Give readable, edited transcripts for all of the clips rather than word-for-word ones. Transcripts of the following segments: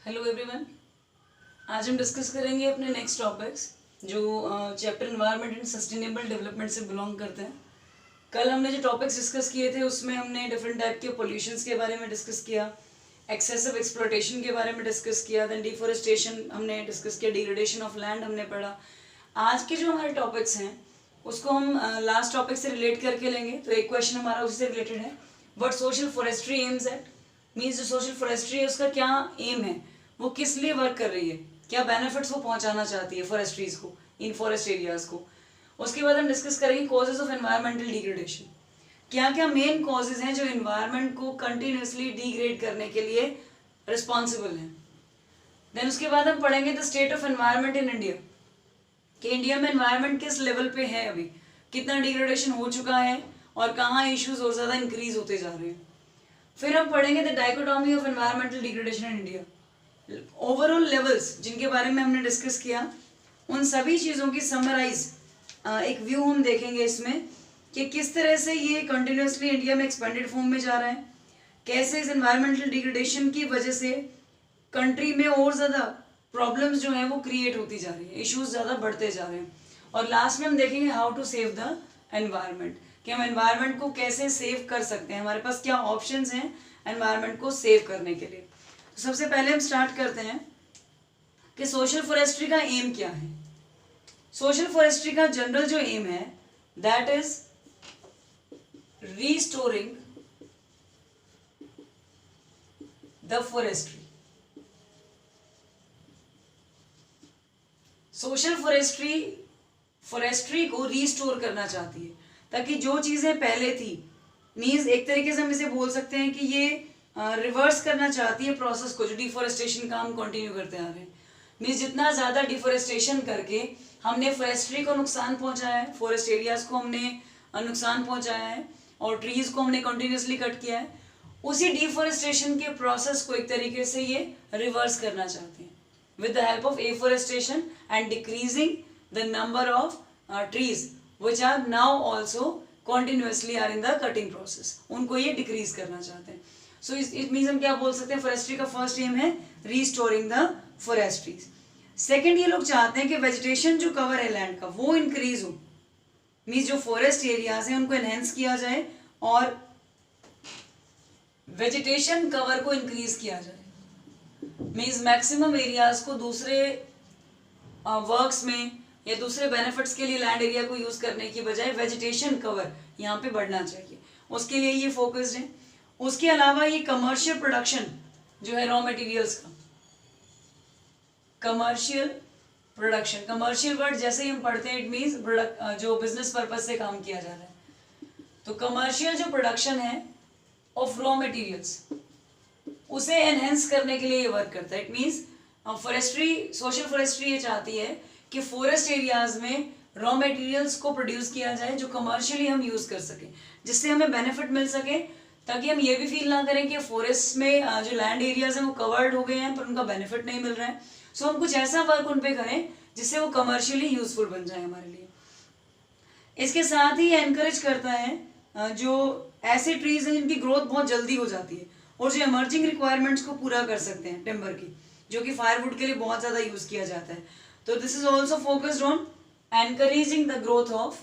Hello everyone. आज हम discuss करेंगे अपने नेक्स्ट टॉपिक्स जो chapter environment and sustainable development से बिलोंग करते हैं। कल हमने जो टॉपिक्स डिस्कस किए थे उसमें हमने डिफरेंट टाइप के पोल्यूशंस के बारे में डिस्कस किया, एक्सेसिव एक्सप्लॉयटेशन के बारे में डिस्कस किया, देन डिफॉरेस्टेशन हमने डिस्कस किया, डिग्रेडेशन ऑफ लैंड हमने पढ़ा। आज के जो हमारे टॉपिक्स हैं उसको हम लास्ट टॉपिक से रिलेट करके लेंगे। तो एक क्वेश्चन हमारा उसी से रिलेटेड है, what social forestry aims eight, means जो सोशल फॉरेस्ट्री है उसका क्या एम है, वो किस लिए वर्क कर रही है, क्या बेनिफिट्स वो पहुंचाना चाहती है फॉरेस्ट्रीज को, इन फॉरेस्ट एरियाज को। उसके बाद हम डिस्कस करेंगे कॉजेज ऑफ एनवायरमेंटल डिग्रेडेशन, क्या क्या मेन कॉजेज हैं जो एनवायरनमेंट को कंटिन्यूसली डिग्रेड करने के लिए रिस्पॉन्सिबल हैं। देन उसके बाद हम पढ़ेंगे the state of environment in India, कि इंडिया में एनवायरनमेंट किस लेवल पे है, अभी कितना डिग्रेडेशन हो चुका है और कहाँ इश्यूज और ज़्यादा इंक्रीज होते जा रहे हैं। फिर हम पढ़ेंगे the dichotomy of environmental degradation in India, overall levels जिनके बारे में हमने डिस्कस किया, उन सभी चीज़ों की समराइज एक व्यू हम देखेंगे इसमें कि किस तरह से ये कंटिन्यूसली इंडिया में एक्सपेंडेड फॉर्म में जा रहा है, कैसे इस एनवायरमेंटल डिग्रेडेशन की वजह से कंट्री में और ज़्यादा प्रॉब्लम्स जो हैं वो क्रिएट होती जा रही है, इश्यूज ज़्यादा बढ़ते जा रहे हैं। और लास्ट में हम देखेंगे how to save the environment, कि हम एनवायरनमेंट को कैसे सेव कर सकते हैं, हमारे पास क्या ऑप्शंस हैं एनवायरनमेंट को सेव करने के लिए। तो सबसे पहले हम स्टार्ट करते हैं कि सोशल फॉरेस्ट्री का एम क्या है। सोशल फॉरेस्ट्री का जनरल जो एम है that is restoring the forestry. Social forestry को रीस्टोर करना चाहती है ताकि जो चीजें पहले थी, मीन्स एक तरीके से हम इसे बोल सकते हैं कि ये रिवर्स करना चाहती है प्रोसेस को, जो डिफॉरेस्टेशन का हम कंटिन्यू करते आ रहे हैं। मीन्स जितना ज़्यादा डिफॉरेस्टेशन करके हमने फॉरेस्ट्री को नुकसान पहुंचाया है, फॉरेस्ट एरियाज को हमने नुकसान पहुंचाया है और ट्रीज को हमने कंटिन्यूसली कट किया है, उसी डिफॉरेस्टेशन के प्रोसेस को एक तरीके से ये रिवर्स करना चाहते हैं with the help of afforestation and decreasing the number of trees which are now also continuously are in the cutting process, उनको ये डिक्रीज करना चाहते हैं। सो इट मीन्स हम क्या बोल सकते हैं, फॉरेस्ट्री का फर्स्ट एम है रीस्टोरिंग द फॉरेस्ट्रीज। सेकेंड, ये लोग चाहते हैं कि वेजिटेशन जो कवर है लैंड का वो इंक्रीज हो, मीन्स जो फॉरेस्ट एरियाज हैं उनको एनहेंस किया जाए और वेजिटेशन कवर को इंक्रीज किया जाए, मीन्स मैक्सिमम एरियाज को दूसरे वर्क्स में या दूसरे बेनिफिट्स के लिए लैंड एरिया को यूज करने की बजाय वेजिटेशन कवर यहाँ पे बढ़ना चाहिए, उसके लिए ये फोकस्ड है। उसके अलावा ये कमर्शियल प्रोडक्शन जो है रॉ मटेरियल्स का, कमर्शियल प्रोडक्शन, कमर्शियल वर्ड जैसे ही हम पढ़ते हैं इट मीन्स जो बिजनेस पर्पज से काम किया जा रहा है, तो कमर्शियल जो प्रोडक्शन है ऑफ रॉ मटेरियल्स उसे एनहेंस करने के लिए ये वर्क करता है। इट मीन्स सोशल फॉरेस्ट्री ये चाहती है कि फॉरेस्ट एरियाज में रॉ मटेरियल्स को प्रोड्यूस किया जाए जो कमर्शियली हम यूज कर सके, जिससे हमें बेनिफिट मिल सके, ताकि हम ये भी फील ना करें कि फॉरेस्ट में जो लैंड एरियाज हैं वो कवर्ड हो गए हैं पर उनका बेनिफिट नहीं मिल रहा है। सो हम कुछ ऐसा वर्क उन पे करें जिससे वो कमर्शियली यूजफुल बन जाए हमारे लिए। इसके साथ ही एनकरेज करता है जो ऐसे ट्रीज हैं जिनकी ग्रोथ बहुत जल्दी हो जाती है और जो इमर्जिंग रिक्वायरमेंट्स को पूरा कर सकते हैं टिम्बर की, जो कि फायरवुड के लिए बहुत ज़्यादा यूज किया जाता है। तो this is also focused on encouraging the growth of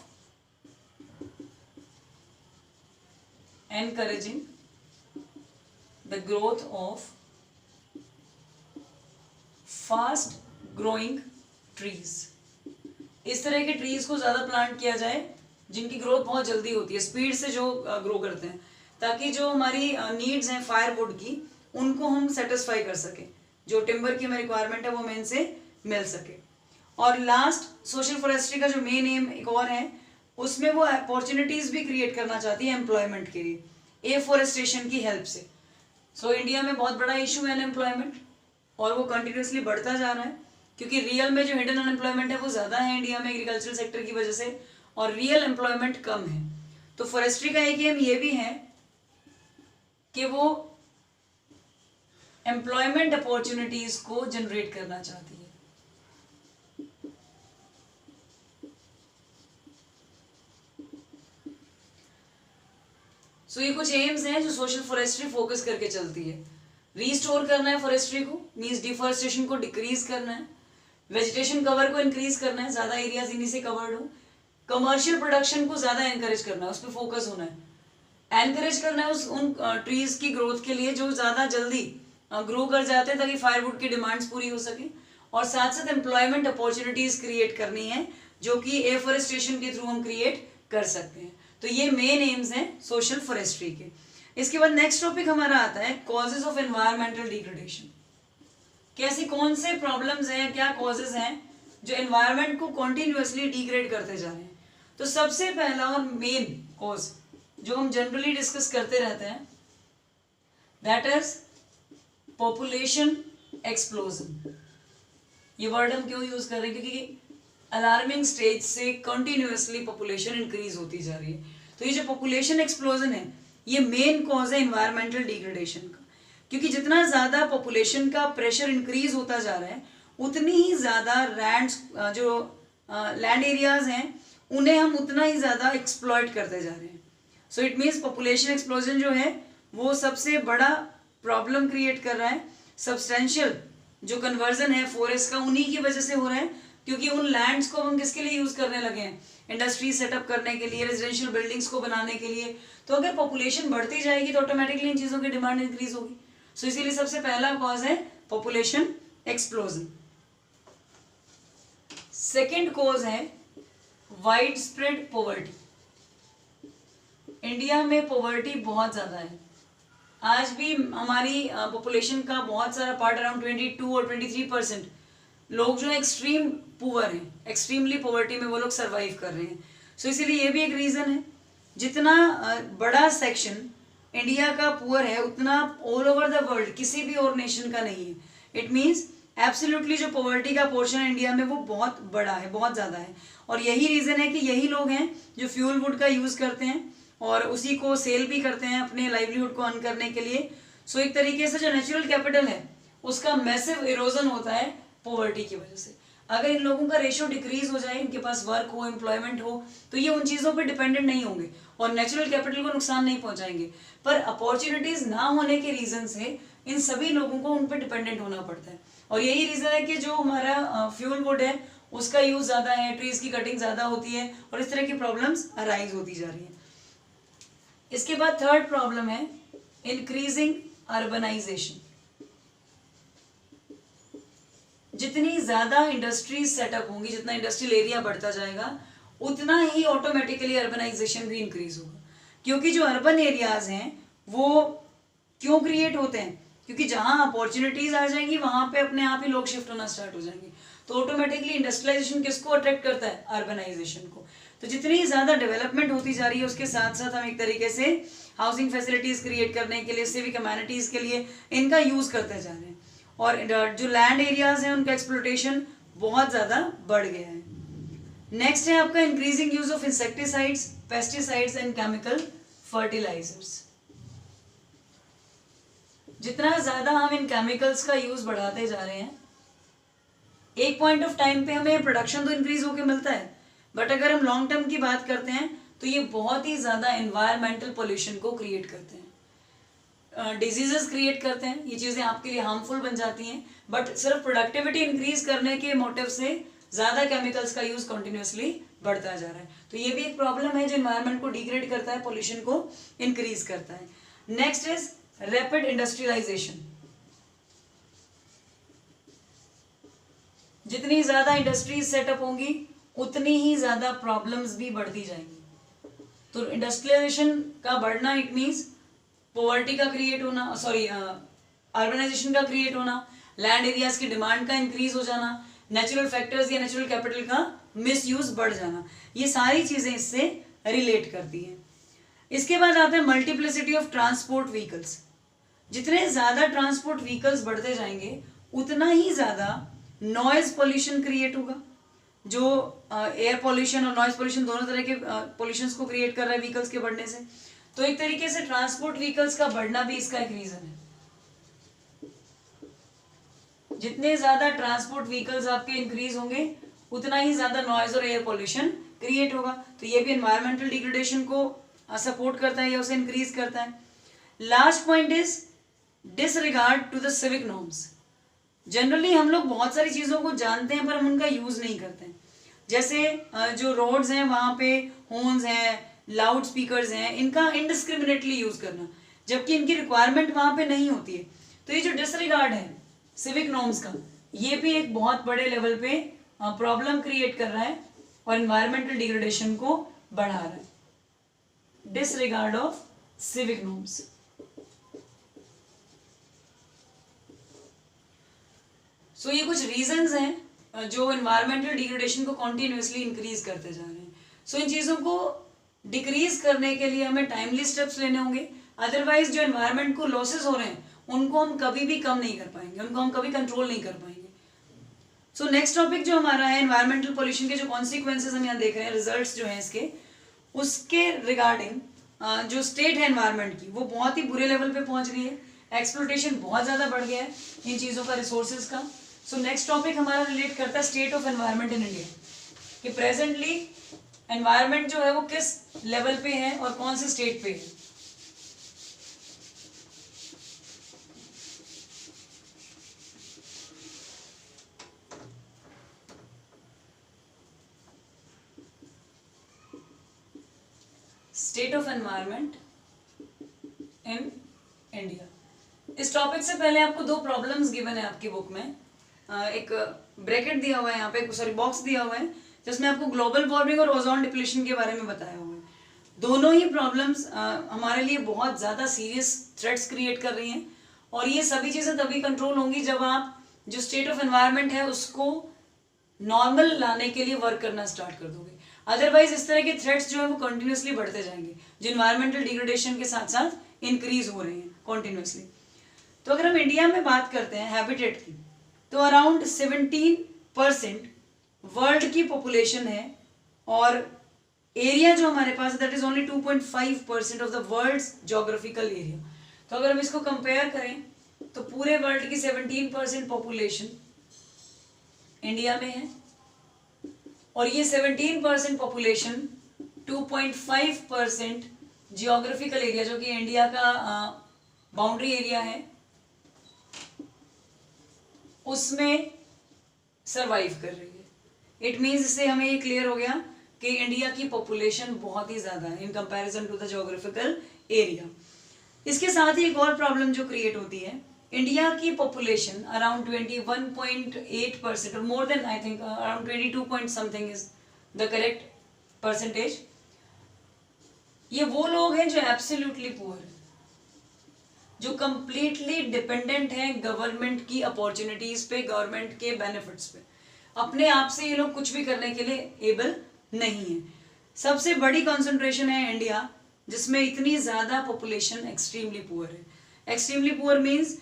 fast growing trees. इस तरह के ट्रीज को ज़्यादा प्लांट किया जाए जिनकी ग्रोथ बहुत जल्दी होती है, स्पीड से जो ग्रो करते हैं, ताकि जो हमारी नीड्स हैं फायरवुड की उनको हम सेटिस्फाई कर सके, जो टिम्बर की हमारी रिक्वायरमेंट है वो हमें इनसे मिल सके। और लास्ट, सोशल फॉरेस्ट्री का जो मेन एम एक और है, उसमें वो अपॉर्चुनिटीज भी क्रिएट करना चाहती है एम्प्लॉयमेंट के लिए एफॉरेस्टेशन की हेल्प से। सो इंडिया में बहुत बड़ा इशू है अनएम्प्लॉयमेंट और वो कंटिन्यूसली बढ़ता जा रहा है, क्योंकि रियल में जो हिडन अनएम्प्लॉयमेंट है वो ज़्यादा है इंडिया में एग्रीकल्चरल सेक्टर की वजह से, और रियल एम्प्लॉयमेंट कम है। तो फॉरेस्ट्री का एक एम ये भी है कि वो एम्प्लॉयमेंट अपॉर्चुनिटीज को जनरेट करना चाहती है। सो ये कुछ एम्स हैं जो सोशल फॉरेस्ट्री फोकस करके चलती है। रीस्टोर करना है फॉरेस्ट्री को, मीन्स डिफॉरेस्टेशन को डिक्रीज करना है, वेजिटेशन कवर को इंक्रीज करना है, ज्यादा एरियाज इन्हीं से कवर्ड हो, कमर्शियल प्रोडक्शन को ज्यादा एनकरेज करना है, उस पर फोकस होना है, एनकरेज करना है उन ट्रीज की ग्रोथ के लिए जो ज्यादा जल्दी ग्रो कर जाते हैं ताकि फायरवुड की डिमांड्स पूरी हो सके, और साथ साथ एम्प्लॉयमेंट अपॉर्चुनिटीज क्रिएट करनी है जो कि एफॉरेस्टेशन के थ्रू हम क्रिएट कर सकते हैं। तो ये मेन एम्स हैं सोशल फॉरेस्ट्री के। इसके बाद नेक्स्ट टॉपिक हमारा आता है कॉजेज ऑफ एनवायरमेंटल डिग्रेडेशन। कैसी कौन से प्रॉब्लम्स हैं, क्या कॉजेज हैं जो एनवायरमेंट को कॉन्टिन्यूसली डिग्रेड करते जा रहे हैं। तो सबसे पहला और मेन कॉज जो हम जनरली डिस्कस करते रहते हैं दैट इज पॉपुलेशन एक्सप्लोजन। ये वर्ड हम क्यों यूज कर रहे हैं, क्योंकि अलार्मिंग स्टेज से कंटिन्यूअसली पॉपुलेशन इंक्रीज होती जा रही है। तो ये जो पॉपुलेशन एक्सप्लोजन है ये मेन कॉज है एनवायरमेंटल डिग्रेडेशन का, क्योंकि जितना ज्यादा पॉपुलेशन का प्रेशर इंक्रीज होता जा रहा है उतनी ही ज्यादा लैंड एरियाज हैं उन्हें हम उतना ही ज्यादा एक्सप्लॉइट करते जा रहे हैं। So it means population explosion जो है वो सबसे बड़ा प्रॉब्लम क्रिएट कर रहा है। सब्सटेंशियल जो कन्वर्जन है फॉरेस्ट का उन्हीं की वजह से हो रहा है, क्योंकि उन लैंड्स को हम किसके लिए यूज करने लगे हैं, इंडस्ट्री सेटअप करने के लिए, रेजिडेंशियल बिल्डिंग्स को बनाने के लिए। तो अगर पॉपुलेशन बढ़ती जाएगी तो ऑटोमेटिकली इन चीजों की डिमांड इंक्रीज होगी। सो इसीलिए सबसे पहला कॉज है पॉपुलेशन एक्सप्लोजन। सेकेंड कॉज है वाइड स्प्रेड पॉवर्टी। इंडिया में पॉवर्टी बहुत ज्यादा है। आज भी हमारी पॉपुलेशन का बहुत सारा पार्ट अराउंड 22 और 23% लोग जो है एक्सट्रीम पुअर हैं, एक्सट्रीमली पॉवर्टी में वो लोग सरवाइव कर रहे हैं। सो इसीलिए ये भी एक रीजन है। जितना बड़ा सेक्शन इंडिया का पुअर है उतना ऑल ओवर द वर्ल्ड किसी भी और नेशन का नहीं है। इट मीन्स एब्सोल्युटली जो पॉवर्टी का पोर्शन इंडिया में वो बहुत बड़ा है, बहुत ज्यादा है। और यही रीजन है कि यही लोग हैं जो फ्यूल वुड का यूज करते हैं और उसी को सेल भी करते हैं अपने लाइवलीहुड को अर्न करने के लिए। सो एक तरीके से जो नेचुरल कैपिटल है उसका मैसिव इरोजन होता है पॉवर्टी की वजह से। अगर इन लोगों का रेशियो डिक्रीज हो जाए, इनके पास वर्क हो, एम्प्लॉयमेंट हो, तो ये उन चीजों पर डिपेंडेंट नहीं होंगे और नेचुरल कैपिटल को नुकसान नहीं पहुंचाएंगे। पर अपॉर्चुनिटीज ना होने के रीजन से इन सभी लोगों को उन पर डिपेंडेंट होना पड़ता है। और यही रीजन है कि जो हमारा फ्यूल वुड है उसका यूज ज्यादा है, ट्रीज की कटिंग ज्यादा होती है और इस तरह की प्रॉब्लम्स अराइज होती जा रही है। इसके बाद थर्ड प्रॉब्लम है इंक्रीजिंग अर्बनाइजेशन। जितनी ज्यादा इंडस्ट्रीज सेटअप होंगी, जितना इंडस्ट्रियल एरिया बढ़ता जाएगा उतना ही ऑटोमेटिकली अर्बनाइजेशन भी इंक्रीज होगा। क्योंकि जो अर्बन एरियाज हैं वो क्यों क्रिएट होते हैं, क्योंकि जहां अपॉर्चुनिटीज आ जाएंगी वहां पे अपने आप ही लोग शिफ्ट होना स्टार्ट हो जाएंगे। तो ऑटोमेटिकली इंडस्ट्रियलाइजेशन किसको अट्रैक्ट करता है, अर्बनाइजेशन को। तो जितनी ज्यादा डेवलपमेंट होती जा रही है उसके साथ साथ हम एक तरीके से हाउसिंग फैसिलिटीज क्रिएट करने के लिए, सिविक अमेनिटीज के लिए इनका यूज करते जा रहे हैं। और जो लैंड एरियाज हैं उनका एक्सप्लोटेशन बहुत ज्यादा बढ़ गया है। नेक्स्ट है आपका increasing use of insecticides, pesticides and chemical fertilisers. जितना ज्यादा हम इन केमिकल्स का यूज बढ़ाते जा रहे हैं, एक पॉइंट ऑफ टाइम पे हमें प्रोडक्शन तो इंक्रीज होकर मिलता है, बट अगर हम लॉन्ग टर्म की बात करते हैं तो ये बहुत ही ज्यादा एनवायरमेंटल पोल्यूशन को क्रिएट करते हैं, डिजीजेस क्रिएट करते हैं। ये चीजें आपके लिए हार्मफुल बन जाती हैं, बट सिर्फ प्रोडक्टिविटी इंक्रीज करने के मोटिव से ज्यादा केमिकल्स का यूज कंटिन्यूअसली बढ़ता जा रहा है। तो ये भी एक प्रॉब्लम है जो एनवायरमेंट को डिग्रेड करता है, पोल्यूशन को इंक्रीज करता है। Next is rapid industrialisation. जितनी ज्यादा इंडस्ट्रीज सेटअप होंगी उतनी ही ज्यादा प्रॉब्लम्स भी बढ़ती जाएंगी। तो इंडस्ट्रियलाइजेशन का बढ़ना इट मीन्स पॉवर्टी का क्रिएट होना, अर्बनाइजेशन का क्रिएट होना, लैंड एरियाज की डिमांड का इंक्रीज हो जाना, नेचुरल फैक्टर्स या नेचुरल कैपिटल का मिसयूज बढ़ जाना, ये सारी चीजें इससे रिलेट करती हैं। इसके बाद आता है मल्टीप्लिसिटी ऑफ ट्रांसपोर्ट व्हीकल्स। जितने ज्यादा ट्रांसपोर्ट व्हीकल्स बढ़ते जाएंगे उतना ही ज्यादा नॉइज पोल्यूशन क्रिएट होगा, जो एयर पोल्यूशन और नॉइज पोल्यूशन दोनों तरह के पोल्यूशंस को क्रिएट कर रहा है व्हीकल्स के बढ़ने से। तो एक तरीके से ट्रांसपोर्ट व्हीकल्स का बढ़ना भी इसका एक रीजन है। जितने ज्यादा ट्रांसपोर्ट व्हीकल्स आपके इंक्रीज होंगे उतना ही ज्यादा नॉइज और एयर पोल्यूशन क्रिएट होगा। तो ये भी एनवायरमेंटल डिग्रेडेशन को सपोर्ट करता है या उसे इंक्रीज करता है। Last point is disregard to the civic norms. Generally हम लोग बहुत सारी चीज़ों को जानते हैं पर हम उनका यूज़ नहीं करते हैं। जैसे जो रोड्स हैं वहाँ पे हॉर्न्स हैं, लाउड स्पीकर्स हैं, इनका इनडिस्क्रिमिनेटली यूज़ करना, जबकि इनकी रिक्वायरमेंट वहाँ पे नहीं होती है। तो ये जो डिसरिगार्ड है सिविक नॉर्म्स का, ये भी एक बहुत बड़े लेवल पे प्रॉब्लम क्रिएट कर रहा है और एनवायरमेंटल डिग्रेडेशन को बढ़ा रहा है। Disregard of civic norms. So ये कुछ रीजंस हैं जो एनवायरमेंटल डिग्रेडेशन को कॉन्टिन्यूसली इंक्रीज करते जा रहे हैं। सो इन चीज़ों को डिक्रीज करने के लिए हमें टाइमली स्टेप्स लेने होंगे, अदरवाइज जो एनवायरमेंट को लॉसेस हो रहे हैं उनको हम कभी भी कम नहीं कर पाएंगे, उनको हम कभी कंट्रोल नहीं कर पाएंगे। सो नेक्स्ट टॉपिक जो हमारा है एनवायरमेंटल पॉल्यूशन के जो कॉन्सिक्वेंसेज हम यहाँ देख रहे हैं, रिजल्ट्स जो हैं इसके, उसके रिगार्डिंग जो स्टेट है एनवायरमेंट की वो बहुत ही बुरे लेवल पे पहुंच गई है। एक्सप्लोटेशन बहुत ज़्यादा बढ़ गया है इन चीज़ों का, रिसोर्सेज का। सो नेक्स्ट टॉपिक हमारा रिलेट करता है state of environment in India, कि प्रेजेंटली एनवायरनमेंट जो है वो किस लेवल पे है और कौन से स्टेट पे है। State of environment in India. इस टॉपिक से पहले आपको दो प्रॉब्लम्स गिवन है आपकी बुक में। एक ब्रैकेट दिया हुआ है यहाँ पे, सॉरी बॉक्स दिया हुआ है जिसमें आपको ग्लोबल वार्मिंग और ओजोन डिप्लीशन के बारे में बताया हुआ है। दोनों ही प्रॉब्लम्स हमारे लिए बहुत ज़्यादा सीरियस थ्रेट्स क्रिएट कर रही हैं और ये सभी चीज़ें तभी कंट्रोल होंगी जब आप जो स्टेट ऑफ एनवायरनमेंट है उसको नॉर्मल लाने के लिए वर्क करना स्टार्ट कर दोगे। अदरवाइज इस तरह के थ्रेट्स जो है वो कंटिन्यूसली बढ़ते जाएंगे, जो इन्वायरमेंटल डिग्रेडेशन के साथ साथ इंक्रीज हो रहे हैं कंटिन्यूसली। तो अगर हम इंडिया में बात करते हैं हैबिटेट की, तो अराउंड 17% वर्ल्ड की पॉपुलेशन है और एरिया जो हमारे पास है that is only 2.5% of the world's geographical area. तो अगर हम इसको कंपेयर करें तो पूरे वर्ल्ड की 17% पॉपुलेशन इंडिया में है और ये 17% पॉपुलेशन 2.5% जियोग्राफिकल एरिया जो कि इंडिया का बाउंड्री एरिया है उसमें सरवाइव कर रही है। इट मीन्स इससे हमें ये क्लियर हो गया कि इंडिया की पॉपुलेशन बहुत ही ज़्यादा है in comparison to the geographical area. इसके साथ ही एक और प्रॉब्लम जो क्रिएट होती है, इंडिया की पॉपुलेशन अराउंड 21.8% और more than I think around 22 point something is the correct percentage. ये वो लोग हैं जो एब्सोल्युटली पुअर है, जो कंप्लीटली डिपेंडेंट हैं गवर्नमेंट की अपॉर्चुनिटीज पे, गवर्नमेंट के बेनिफिट्स पे। अपने आप से ये लोग कुछ भी करने के लिए एबल नहीं है। सबसे बड़ी कंसंट्रेशन है इंडिया जिसमें इतनी ज़्यादा पॉपुलेशन एक्सट्रीमली पुअर है। एक्सट्रीमली पुअर मीन्स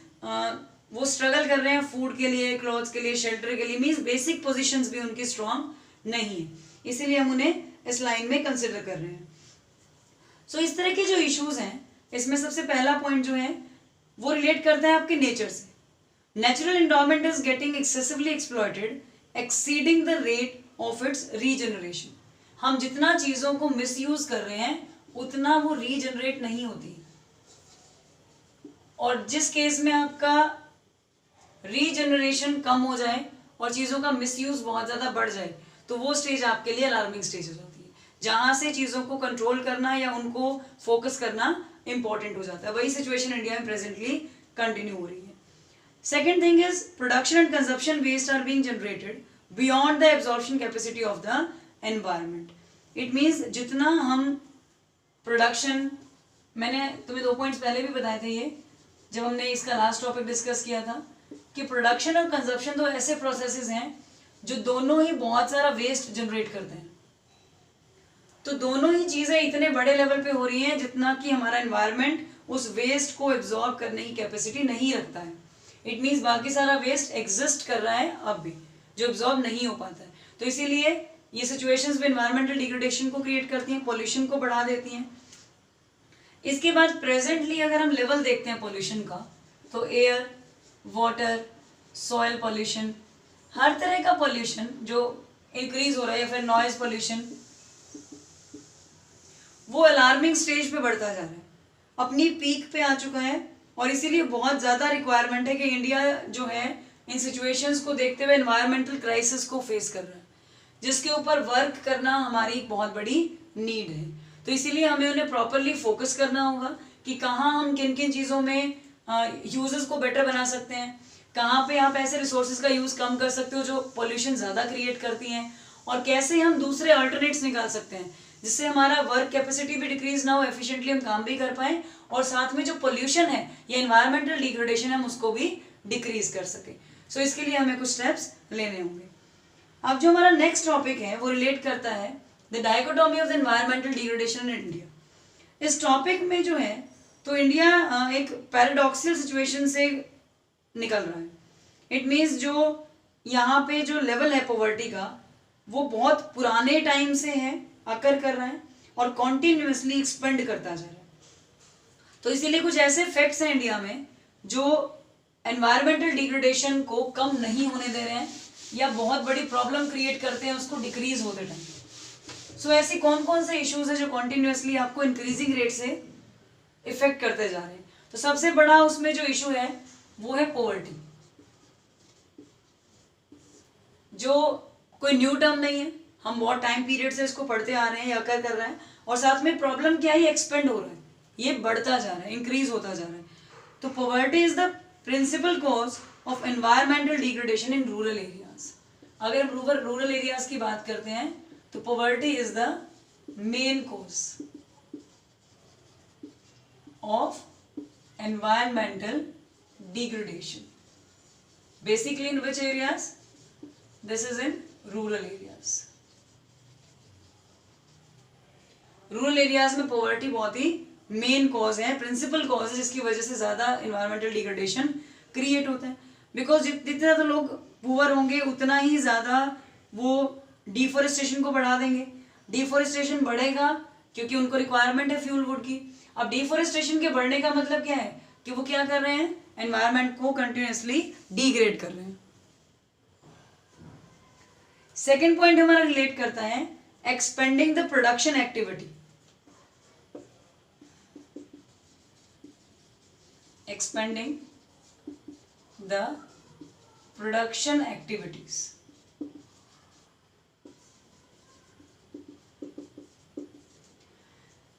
वो स्ट्रगल कर रहे हैं फूड के लिए, क्लॉथ्स के लिए, शेल्टर के लिए, मीन्स बेसिक पोजिशंस भी उनकी स्ट्रांग नहीं है, इसीलिए हम उन्हें इस लाइन में कंसिडर कर रहे हैं। सो इस तरह के जो इश्यूज हैं इसमें सबसे पहला पॉइंट जो है वो रिलेट करता है आपके नेचर से। Natural environment is getting excessively exploited exceeding the rate of its regeneration. हम जितना चीज़ों को मिसयूज कर रहे हैं उतना वो रीजनरेट नहीं होती, और जिस केस में आपका रीजनरेशन कम हो जाए और चीज़ों का मिसयूज बहुत ज़्यादा बढ़ जाए तो वो स्टेज आपके लिए अलार्मिंग स्टेजेस होती है, जहाँ से चीज़ों को कंट्रोल करना या उनको फोकस करना इंपॉर्टेंट हो जाता है। वही सिचुएशन इंडिया में प्रेजेंटली कंटिन्यू हो रही है। Second thing is production and consumption waste are being generated beyond the absorption capacity of the environment. It means जितना हम प्रोडक्शन, मैंने तुम्हें 2 पॉइंट्स पहले भी बताए थे ये जब हमने इसका लास्ट टॉपिक डिस्कस किया था कि प्रोडक्शन और कंजप्शन दो ऐसे प्रोसेसेस हैं जो दोनों ही बहुत सारा वेस्ट जनरेट करते हैं। तो दोनों ही चीज़ें इतने बड़े लेवल पे हो रही हैं जितना कि हमारा एनवायरनमेंट उस वेस्ट को एब्जॉर्ब करने की कैपेसिटी नहीं रखता है। इट मीन्स बाकी सारा वेस्ट एग्जिस्ट कर रहा है अब भी, जो एब्जॉर्ब नहीं हो पाता है। तो इसीलिए ये सिचुएशंस भी एनवायरमेंटल डिग्रेडेशन को क्रिएट करती हैं, पॉल्यूशन को बढ़ा देती हैं। इसके बाद प्रेजेंटली अगर हम लेवल देखते हैं पॉल्यूशन का, तो एयर, वाटर, सॉइल पॉल्यूशन, हर तरह का पॉल्यूशन जो इंक्रीज हो रहा है, या फिर नॉइज पॉल्यूशन, वो अलार्मिंग स्टेज पे बढ़ता जा रहा है, अपनी पीक पे आ चुका है और इसीलिए बहुत ज़्यादा रिक्वायरमेंट है कि इंडिया जो है इन सिचुएशंस को देखते हुए एनवायरमेंटल क्राइसिस को फेस कर रहा है, जिसके ऊपर वर्क करना हमारी एक बहुत बड़ी नीड है। तो इसीलिए हमें उन्हें प्रॉपरली फोकस करना होगा कि कहाँ हम किन किन चीज़ों में यूजेस को बेटर बना सकते हैं, कहाँ पे आप ऐसे रिसोर्सेज का यूज़ कम कर सकते हो जो पोल्यूशन ज़्यादा क्रिएट करती हैं, और कैसे हम दूसरे अल्टरनेट्स निकाल सकते हैं जिससे हमारा वर्क कैपेसिटी भी डिक्रीज ना हो, एफिशिएंटली हम काम भी कर पाएँ, और साथ में जो पोल्यूशन है या एनवायरमेंटल डिग्रेडेशन है हम उसको भी डिक्रीज कर सके। सो इसके लिए हमें कुछ स्टेप्स लेने होंगे। अब जो हमारा नेक्स्ट टॉपिक है वो रिलेट करता है the dichotomy of the environmental degradation in India. इस टॉपिक में जो है तो इंडिया एक पैराडॉक्सियल सिचुएशन से निकल रहा है। इट मीन्स जो यहाँ पे जो लेवल है पॉवर्टी का वो बहुत पुराने टाइम से है, अकर कर रहा है और कॉन्टिन्यूसली एक्सपेंड करता जा रहा है। तो इसीलिए कुछ ऐसे फैक्ट्स हैं इंडिया में जो एनवायरमेंटल डिग्रेडेशन को कम नहीं होने दे रहे हैं या बहुत बड़ी प्रॉब्लम क्रिएट करते हैं उसको डिक्रीज होते टाइम। सो ऐसी कौन कौन से इश्यूज है जो कॉन्टिन्यूसली आपको इंक्रीजिंग रेट से इफेक्ट करते जा रहे हैं। तो सबसे बड़ा उसमें जो इशू है वो है पॉवर्टी, जो कोई न्यू टर्म नहीं है, हम बहुत टाइम पीरियड से इसको पढ़ते आ रहे हैं या कर रहे हैं, और साथ में प्रॉब्लम क्या है, एक्सपेंड हो रहा है, ये बढ़ता जा रहा है, इंक्रीज होता जा रहा है। तो poverty is the principal cause of environmental degradation in rural areas. अगर हम रूरल एरियाज की बात करते हैं तो poverty is the main cause of environmental degradation. Basically in which areas? This is in rural areas. Rural areas में poverty बहुत ही main cause है, प्रिंसिपल कॉज है, जिसकी वजह से ज्यादा एनवायरमेंटल डिग्रेडेशन क्रिएट होता है। बिकॉज जितने ज्यादा लोग पुअर होंगे उतना ही ज्यादा वो डिफॉरेस्टेशन को बढ़ा देंगे। डिफॉरेस्टेशन बढ़ेगा क्योंकि उनको रिक्वायरमेंट है फ्यूल वुड की। अब डिफॉरेस्टेशन के बढ़ने का मतलब क्या है कि वो क्या कर रहे हैं, एनवायरमेंट को कंटिन्यूसली डिग्रेड कर रहे हैं। सेकेंड पॉइंट हमारा रिलेट करता है expanding the production activity. Expanding the production activities.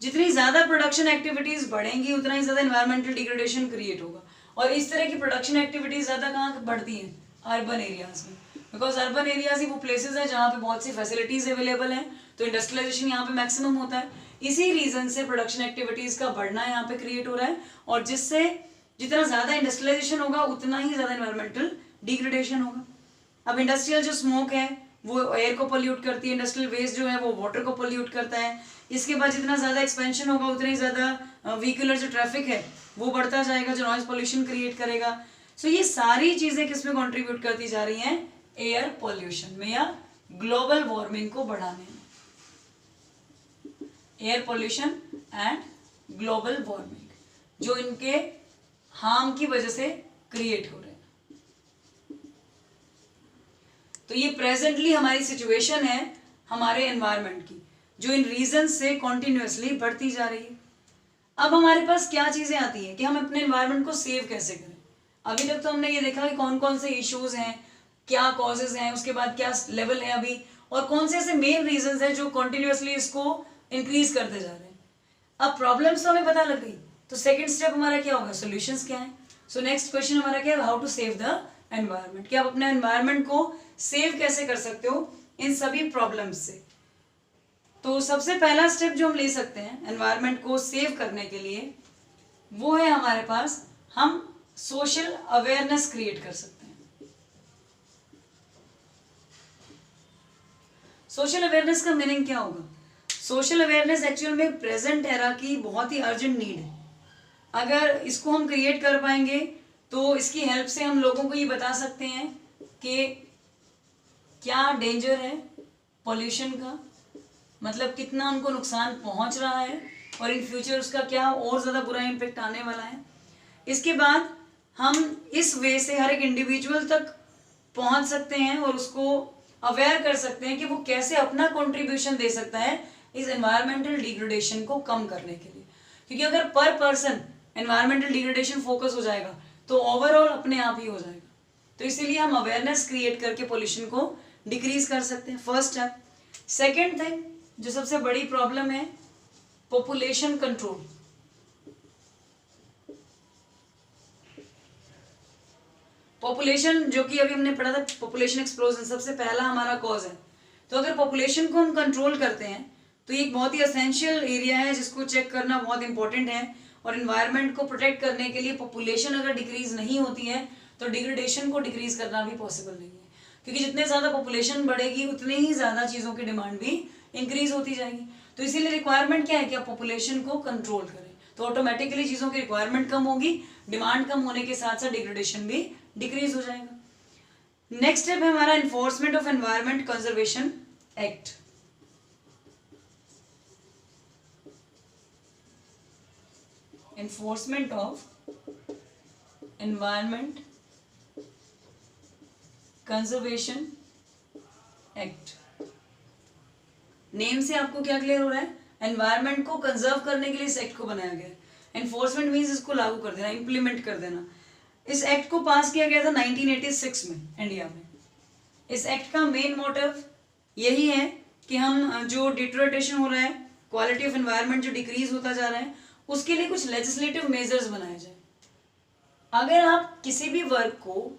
जितनी ज्यादा प्रोडक्शन एक्टिविटीज बढ़ेंगी उतना ही ज्यादा एनवायरमेंटल डिग्रेडेशन क्रिएट होगा। और इस तरह की प्रोडक्शन एक्टिविटीज ज्यादा कहाँ बढ़ती हैं, अर्बन एरियाज में। बिकॉज अर्बन एरियाज ही वो प्लेसेस हैं जहाँ पे बहुत सी फैसिलिटीज अवेलेबल हैं, तो इंडस्ट्रियलाइजेशन यहाँ पे मैक्सिमम होता है। इसी रीजन से प्रोडक्शन एक्टिविटीज का बढ़ना यहाँ पे क्रिएट हो रहा है, और जिससे जितना ज्यादा इंडस्ट्रियलाइजेशन होगा उतना ही ज्यादा एनवायरमेंटल डिग्रेडेशन होगा। अब इंडस्ट्रियल जो स्मोक है वो एयर को पोल्यूट करती है, इंडस्ट्रियल वेस्ट जो है वो वाटर को पोल्यूट करता है। इसके बाद जितना ज्यादा एक्सपेंशन होगा उतना ही ज्यादा व्हीकुलर जो ट्रैफिक है वो बढ़ता जाएगा, जो नॉइज पोल्यूशन क्रिएट करेगा। सो ये सारी चीजें किसमें कंट्रीब्यूट करती जा रही हैं, एयर पोल्यूशन में या ग्लोबल वार्मिंग को बढ़ाने में। Air pollution and global warming जो इनके हार्म की वजह से क्रिएट हो रहे हैं। तो ये प्रेजेंटली हमारी सिचुएशन है हमारे एनवायरनमेंट की, जो इन रीजन से कॉन्टिन्यूसली बढ़ती जा रही है। अब हमारे पास क्या चीजें आती हैं कि हम अपने एनवायरनमेंट को सेव कैसे करें। अभी तक तो हमने ये देखा कि कौन कौन से इश्यूज हैं, क्या कॉजेज हैं, उसके बाद क्या लेवल है अभी, और कौन से ऐसे मेन रीजंस हैं जो कॉन्टिन्यूसली इसको इंक्रीज करते जा रहे हैं। अब प्रॉब्लम्स तो हमें पता लग गई, तो सेकंड स्टेप हमारा क्या होगा, सॉल्यूशंस क्या है। सो नेक्स्ट क्वेश्चन हमारा क्या है, how to save the environment, कि आप अपने एनवायरनमेंट को सेव कैसे कर सकते हो इन सभी प्रॉब्लम्स से। तो सबसे पहला स्टेप जो हम ले सकते हैं एनवायरनमेंट को सेव करने के लिए वो है हमारे पास, हम सोशल अवेयरनेस क्रिएट कर सकते हैं। सोशल अवेयरनेस का मीनिंग क्या होगा, सोशल अवेयरनेस एक्चुअल में प्रेजेंट एरा की बहुत ही अर्जेंट नीड है। अगर इसको हम क्रिएट कर पाएंगे तो इसकी हेल्प से हम लोगों को ये बता सकते हैं कि क्या डेंजर है पॉल्यूशन का, मतलब कितना उनको नुकसान पहुंच रहा है और इन फ्यूचर उसका क्या और ज़्यादा बुरा इम्पेक्ट आने वाला है। इसके बाद हम इस वे से हर एक इंडिविजुअल तक पहुंच सकते हैं और उसको अवेयर कर सकते हैं कि वो कैसे अपना कंट्रीब्यूशन दे सकता है इस एनवायरमेंटल डिग्रेडेशन को कम करने के लिए। क्योंकि अगर पर पर्सन एनवायरमेंटल डिग्रेडेशन फोकस हो जाएगा तो ओवरऑल अपने आप ही हो जाएगा। तो इसीलिए हम अवेयरनेस क्रिएट करके पोल्यूशन को डिक्रीज कर सकते हैं, फर्स्ट स्टेप। सेकेंड थिंग जो सबसे बड़ी प्रॉब्लम है, पॉपुलेशन कंट्रोल। पॉपुलेशन जो कि अभी हमने पढ़ा था, पॉपुलेशन एक्सप्लोजन सबसे पहला हमारा कॉज है। तो अगर पॉपुलेशन को हम कंट्रोल करते हैं तो ये एक बहुत ही एसेंशियल एरिया है जिसको चेक करना बहुत इंपॉर्टेंट है। और इन्वायरमेंट को प्रोटेक्ट करने के लिए पॉपुलेशन अगर डिक्रीज नहीं होती है तो डिग्रेडेशन को डिक्रीज करना भी पॉसिबल नहीं है, क्योंकि जितने ज़्यादा पॉपुलेशन बढ़ेगी उतनी ही ज़्यादा चीज़ों की डिमांड भी इंक्रीज होती जाएगी। तो इसीलिए रिक्वायरमेंट क्या है कि आप पॉपुलेशन को कंट्रोल करें, तो ऑटोमेटिकली चीज़ों की रिक्वायरमेंट कम होगी, डिमांड कम होने के साथ साथ डिग्रेडेशन भी डिक्रीज हो जाएगा। नेक्स्ट स्टेप है हमारा enforcement of environment conservation act. Enforcement of environment conservation act. Name से आपको क्या क्लियर हो रहा है, एनवायरमेंट को कंजर्व करने के लिए इस एक्ट को बनाया गया है। एनफोर्समेंट मीन्स इसको लागू कर देना, इंप्लीमेंट कर देना। इस एक्ट को पास किया गया था 1986 में इंडिया में। इस एक्ट का मेन मोटिव यही है कि हम जो डिटोरेटेशन हो रहा है, क्वालिटी ऑफ एनवायरनमेंट जो डिक्रीज होता जा रहा है, उसके लिए कुछ लेजिस्लेटिव मेजर्स बनाए जाए। अगर आप किसी भी वर्क को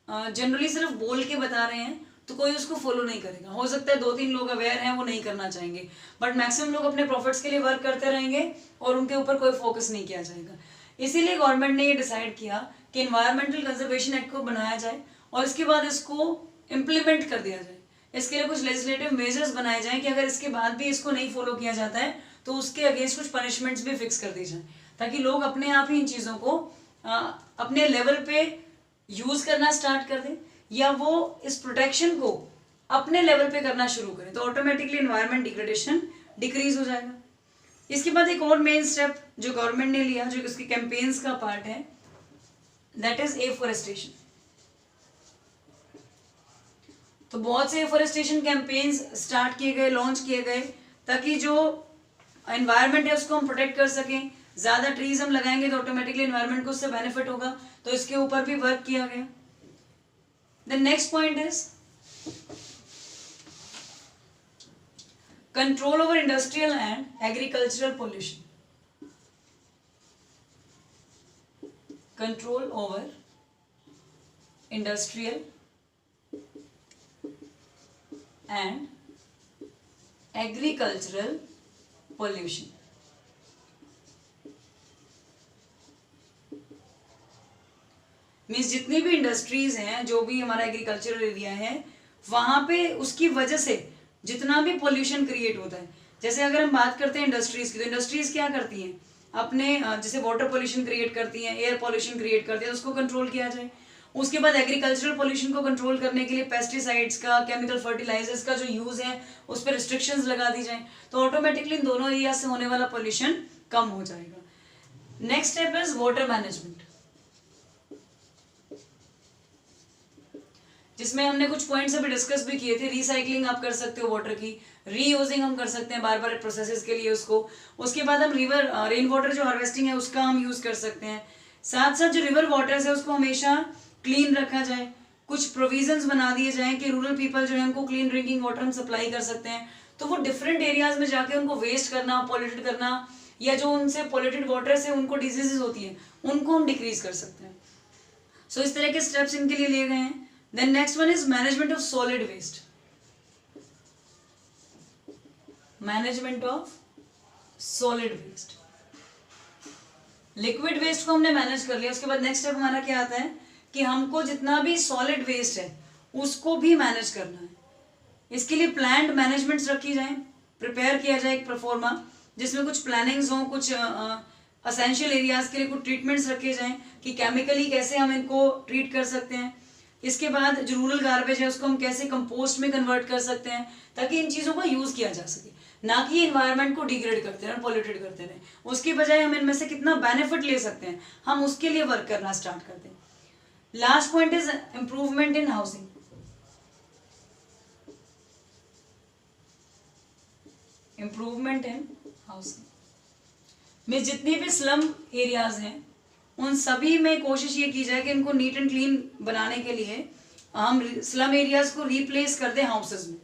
जनरली सिर्फ बोल के बता रहे हैं तो कोई उसको फॉलो नहीं करेगा। हो सकता है 2-3 लोग अवेयर हैं, वो नहीं करना चाहेंगे, बट मैक्सिमम लोग अपने प्रॉफिट्स के लिए वर्क करते रहेंगे और उनके ऊपर कोई फोकस नहीं किया जाएगा। इसीलिए गवर्नमेंट ने ये डिसाइड किया कि एनवायरमेंटल कंजर्वेशन एक्ट को बनाया जाए और इसके बाद इसको इम्प्लीमेंट कर दिया जाए। इसके लिए कुछ लेजिस्लेटिव मेजर्स बनाए जाएं कि अगर इसके बाद भी इसको नहीं फॉलो किया जाता है तो उसके अगेंस्ट कुछ पनिशमेंट्स भी फिक्स कर दी जाए, ताकि लोग अपने आप ही इन चीज़ों को अपने लेवल पे यूज करना स्टार्ट कर दें, या वो इस प्रोटेक्शन को अपने लेवल पे करना शुरू करें, तो ऑटोमेटिकली एनवायरमेंट डिग्रेडेशन डिक्रीज हो जाएगा। इसके बाद एक और मेन स्टेप जो गवर्नमेंट ने लिया, जो इसकी कैंपेन्स का पार्ट है, दैट इज एफॉरेस्टेशन। तो बहुत से एफॉरेस्टेशन कैंपेन्स स्टार्ट किए गए, लॉन्च किए गए, ताकि जो एनवायरनमेंट है उसको हम प्रोटेक्ट कर सकें। ज़्यादा ट्रीज हम लगाएंगे तो ऑटोमेटिकली एनवायरनमेंट को उससे बेनिफिट होगा, तो इसके ऊपर भी वर्क किया गया। The next point is control over industrial and agricultural pollution. Control over industrial and agricultural pollution. Means जितनी भी इंडस्ट्रीज हैं, जो भी हमारा एग्रीकल्चरल एरिया है, वहां पे उसकी वजह से जितना भी पोल्यूशन क्रिएट होता है, जैसे अगर हम बात करते हैं इंडस्ट्रीज की, तो इंडस्ट्रीज क्या करती हैं, अपने जैसे वाटर पोल्यूशन क्रिएट करती हैं, एयर पोल्यूशन क्रिएट करती हैं, उसको कंट्रोल किया जाए। उसके बाद एग्रीकल्चरल पोल्यूशन को कंट्रोल करने के लिए पेस्टिसाइड्स का, केमिकल फर्टिलाइजर्स का जो यूज है उस पर रिस्ट्रिक्शंस लगा दी जाए, तो ऑटोमेटिकली इन दोनों एरिया से होने वाला पोल्यूशन कम हो जाएगा। Next step is water management, जिसमें हमने कुछ पॉइंट्स अभी डिस्कस भी किए थे। रिसाइकलिंग आप कर सकते हो वाटर की, रीयूजिंग हम कर सकते हैं बार बार प्रोसेसेस के लिए उसको। उसके बाद हम रिवर रेन वाटर जो हार्वेस्टिंग है उसका हम यूज कर सकते हैं। साथ साथ जो रिवर वाटर्स है उसको हमेशा क्लीन रखा जाए। कुछ प्रोविजंस बना दिए जाएं कि रूरल पीपल जो है उनको क्लीन ड्रिंकिंग वाटर हम सप्लाई कर सकते हैं, तो वो डिफरेंट एरियाज में जाके उनको वेस्ट करना, पॉल्यूटेड करना, या जो उनसे पॉल्यूटेड वाटर से उनको डिजीजेस होती है उनको हम डिक्रीज कर सकते हैं। सो इस तरह के स्टेप्स इनके लिए लिए गए हैं। Then next one is management of solid waste. Management of solid waste. Liquid waste को हमने मैनेज कर लिया। उसके बाद नेक्स्ट स्टेप हमारा क्या आता है कि हमको जितना भी सॉलिड वेस्ट है उसको भी मैनेज करना है। इसके लिए प्लान्ड मैनेजमेंट्स रखी जाए, प्रिपेयर किया जाए एक प्रोफॉर्मा, जिसमें कुछ प्लानिंग्स हों, कुछ असेंशियल एरियाज के लिए कुछ ट्रीटमेंट्स रखे जाएं कि केमिकली कैसे हम इनको ट्रीट कर सकते हैं। इसके बाद जो रूरल गार्बेज है उसको हम कैसे कंपोस्ट में कन्वर्ट कर सकते हैं, ताकि इन चीज़ों का यूज़ किया जा सके, ना कि एनवायरनमेंट को डिग्रेड करते रहें, पॉल्यूटेड करते रहें। उसकी बजाय हम इनमें से कितना बेनिफिट ले सकते हैं, हम उसके लिए वर्क करना स्टार्ट करते हैं। Last point is improvement in housing. Improvement in housing में जितनी भी स्लम एरियाज हैं उन सभी में कोशिश ये की जाए कि इनको नीट एंड क्लीन बनाने के लिए हम स्लम एरियाज को रिप्लेस कर दें हाउसेज में,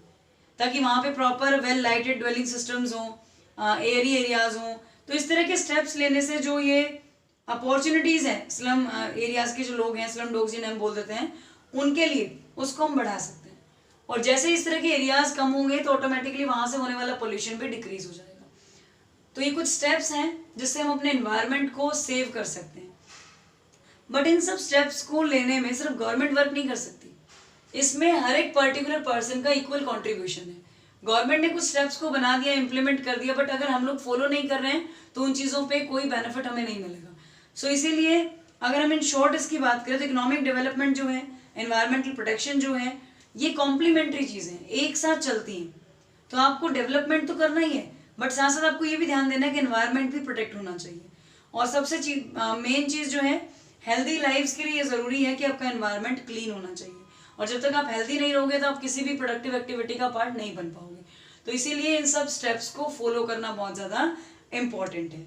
ताकि वहाँ पे proper well lighted dwelling systems हों, एयरी एरियाज हों। तो इस तरह के स्टेप्स लेने से जो ये अपॉर्चुनिटीज़ हैं स्लम एरियाज के जो लोग हैं, स्लम डॉग्स जिन्हें हम बोल देते हैं, उनके लिए उसको हम बढ़ा सकते हैं। और जैसे इस तरह के एरियाज कम होंगे तो ऑटोमेटिकली वहाँ से होने वाला पोल्यूशन भी डिक्रीज हो जाएगा। तो ये कुछ स्टेप्स हैं जिससे हम अपने एनवायरनमेंट को सेव कर सकते हैं। बट इन सब स्टेप्स को लेने में सिर्फ गवर्नमेंट वर्क नहीं कर सकती, इसमें हर एक पर्टिकुलर पर्सन का इक्वल कंट्रीब्यूशन है। गवर्नमेंट ने कुछ स्टेप्स को बना दिया, इम्प्लीमेंट कर दिया, बट अगर हम लोग फॉलो नहीं कर रहे हैं तो उन चीज़ों पे कोई बेनिफिट हमें नहीं मिलेगा। सो इसीलिए अगर हम इन शॉर्ट इसकी बात करें तो इकोनॉमिक डेवलपमेंट जो है, एनवायरमेंटल प्रोटेक्शन जो है, ये कॉम्प्लीमेंट्री चीज़ें हैं, एक साथ चलती हैं। तो आपको डेवलपमेंट तो करना ही है, बट साथ साथ आपको ये भी ध्यान देना है कि एनवायरमेंट भी प्रोटेक्ट होना चाहिए। और सबसे मेन चीज़ जो है, हेल्दी लाइफ्स के लिए ये ज़रूरी है कि आपका एनवायरनमेंट क्लीन होना चाहिए। और जब तक आप हेल्दी नहीं रहोगे तो आप किसी भी प्रोडक्टिव एक्टिविटी का पार्ट नहीं बन पाओगे। तो इसीलिए इन सब स्टेप्स को फॉलो करना बहुत ज़्यादा इम्पॉर्टेंट है।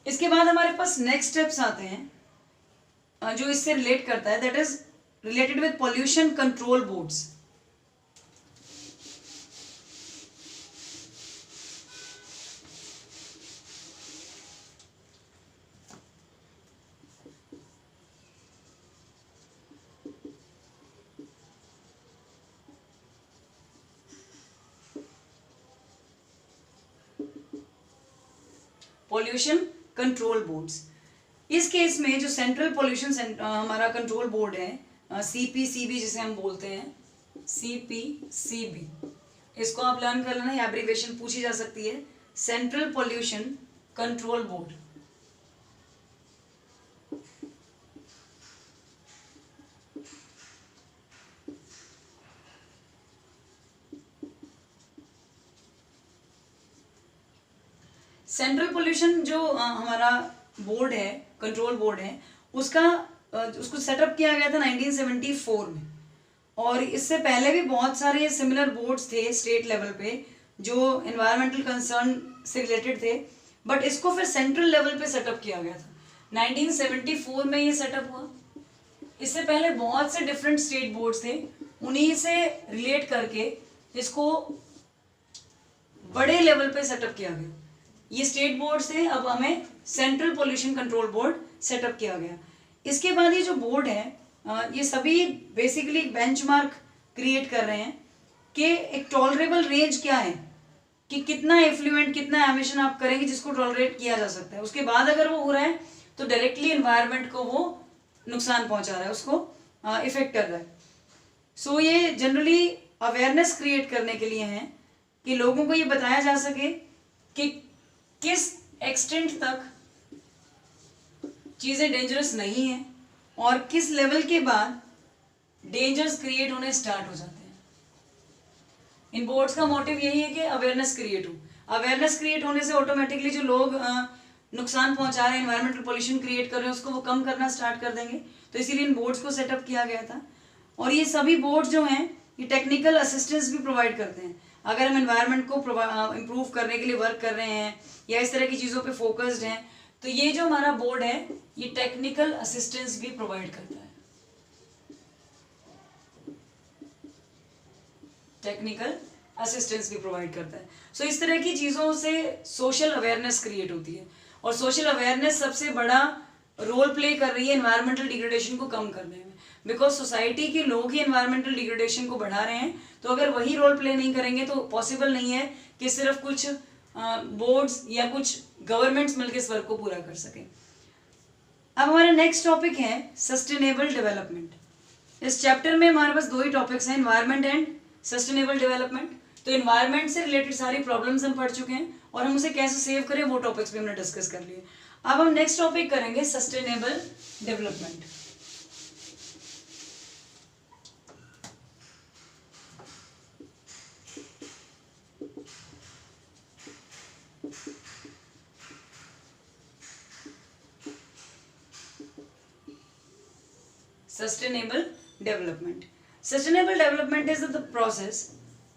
इसके बाद हमारे पास नेक्स्ट स्टेप्स आते हैं जो इससे रिलेट करता है, that is related with pollution control boards. Pollution control boards, इस केस में जो सेंट्रल पॉल्यूशन हमारा कंट्रोल बोर्ड है, CPCB जिसे हम बोलते हैं, CPCB, इसको आप लर्न कर लेना, ये एब्रीविएशन पूछी जा सकती है, central pollution control board. Central pollution जो हमारा बोर्ड है, कंट्रोल बोर्ड है, उसको सेटअप किया गया था 1974 में। और इससे पहले भी बहुत सारे सिमिलर बोर्ड्स थे स्टेट लेवल पे जो एनवायरमेंटल कंसर्न से रिलेटेड थे, बट इसको फिर सेंट्रल लेवल पे सेटअप किया गया था। 1974 में ये सेटअप हुआ। इससे पहले बहुत से डिफरेंट स्टेट बोर्ड्स थे, उन्हीं से रिलेट करके इसको बड़े लेवल पे सेटअप किया गया। ये स्टेट बोर्ड से अब हमें central pollution control board setup किया गया। इसके बाद ये जो बोर्ड है, ये सभी बेसिकली बेंचमार्क क्रिएट कर रहे हैं कि एक टॉलरेबल रेंज क्या है, कि कितना एफ्लुएंट, कितना एमिशन आप करेंगे जिसको टॉलरेट किया जा सकता है। उसके बाद अगर वो हो रहा है तो डायरेक्टली एनवायरनमेंट को वो नुकसान पहुंचा रहा है, उसको इफेक्ट कर रहा है। सो ये जनरली अवेयरनेस क्रिएट करने के लिए है कि लोगों को ये बताया जा सके कि किस एक्सटेंट तक चीज़ें डेंजरस नहीं है और किस लेवल के बाद डेंजर्स क्रिएट होने स्टार्ट हो जाते हैं। इन बोर्ड्स का मोटिव यही है कि अवेयरनेस क्रिएट हो। अवेयरनेस क्रिएट होने से ऑटोमेटिकली जो लोग नुकसान पहुंचा रहे हैं, एनवायरमेंटल पोल्यूशन क्रिएट कर रहे हैं, उसको वो कम करना स्टार्ट कर देंगे। तो इसीलिए इन बोर्ड्स को सेटअप किया गया था। और ये सभी बोर्ड्स जो हैं ये टेक्निकल असिस्टेंस भी प्रोवाइड करते हैं। अगर हम एनवायरनमेंट को इम्प्रूव करने के लिए वर्क कर रहे हैं या इस तरह की चीज़ों पे फोकस्ड हैं, तो ये जो हमारा बोर्ड है ये टेक्निकल असिस्टेंस भी प्रोवाइड करता है। टेक्निकल असिस्टेंस भी प्रोवाइड करता है। सो इस तरह की चीज़ों से सोशल अवेयरनेस क्रिएट होती है और सोशल अवेयरनेस सबसे बड़ा रोल प्ले कर रही है एनवायरमेंटल डिग्रेडेशन को कम करने में, बिकॉज सोसाइटी के लोग ही एनवायरमेंटल डिग्रेडेशन को बढ़ा रहे हैं। तो अगर वही रोल प्ले नहीं करेंगे तो पॉसिबल नहीं है कि सिर्फ कुछ बोर्ड्स या कुछ गवर्नमेंट्स मिलकर इस वर्क को पूरा कर सकें। अब हमारा नेक्स्ट टॉपिक है सस्टेनेबल डेवलपमेंट। इस चैप्टर में हमारे पास दो ही टॉपिक्स हैं, एनवायरनमेंट एंड सस्टेनेबल डेवलपमेंट। तो एनवायरनमेंट से रिलेटेड सारी प्रॉब्लम्स हम पढ़ चुके हैं और हम उसे कैसे सेव करें वो टॉपिक्स भी हमने डिस्कस कर लिए। अब हम नेक्स्ट टॉपिक करेंगे sustainable development. Sustainable development. Sustainable development is the process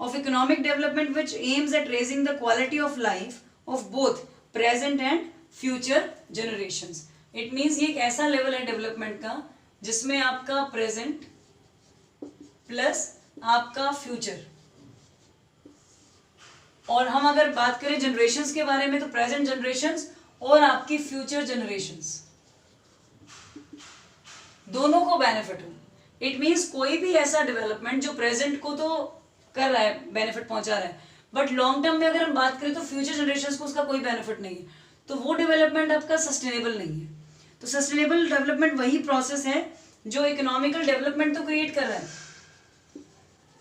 of economic development which aims at raising the quality of life of both present and future generations. It means ये एक ऐसा level है development का जिसमें आपका present plus आपका future, और हम अगर बात करें जनरेशंस के बारे में तो प्रेजेंट जनरेशंस और आपकी फ्यूचर जनरेशंस दोनों को बेनिफिट हो। इट मीन्स कोई भी ऐसा डेवलपमेंट जो प्रेजेंट को तो कर रहा है, बेनिफिट पहुंचा रहा है, बट लॉन्ग टर्म में अगर हम बात करें तो फ्यूचर जनरेशंस को उसका कोई बेनिफिट नहीं है, तो वो डेवलपमेंट आपका सस्टेनेबल नहीं है। तो सस्टेनेबल डेवलपमेंट वही प्रोसेस है जो इकोनॉमिकल डेवलपमेंट तो क्रिएट कर रहा है,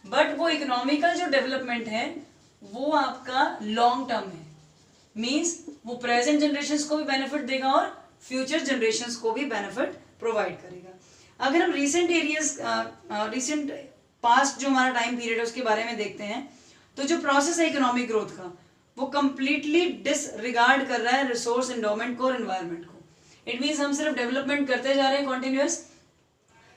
बट वो इकोनॉमिकल जो डेवलपमेंट है वो आपका लॉन्ग टर्म है। मीन्स वो प्रेजेंट जनरेशंस को भी बेनिफिट देगा और फ्यूचर जनरेशंस को भी बेनिफिट प्रोवाइड करेगा। अगर हम रिसेंट पास्ट जो हमारा टाइम पीरियड है उसके बारे में देखते हैं, तो जो प्रोसेस है इकोनॉमिक ग्रोथ का वो कंप्लीटली डिसरिगार्ड कर रहा है रिसोर्स एंडोमेंट को और एनवायरनमेंट को। इट मीन्स हम सिर्फ डेवलपमेंट करते जा रहे हैं कॉन्टिन्यूस,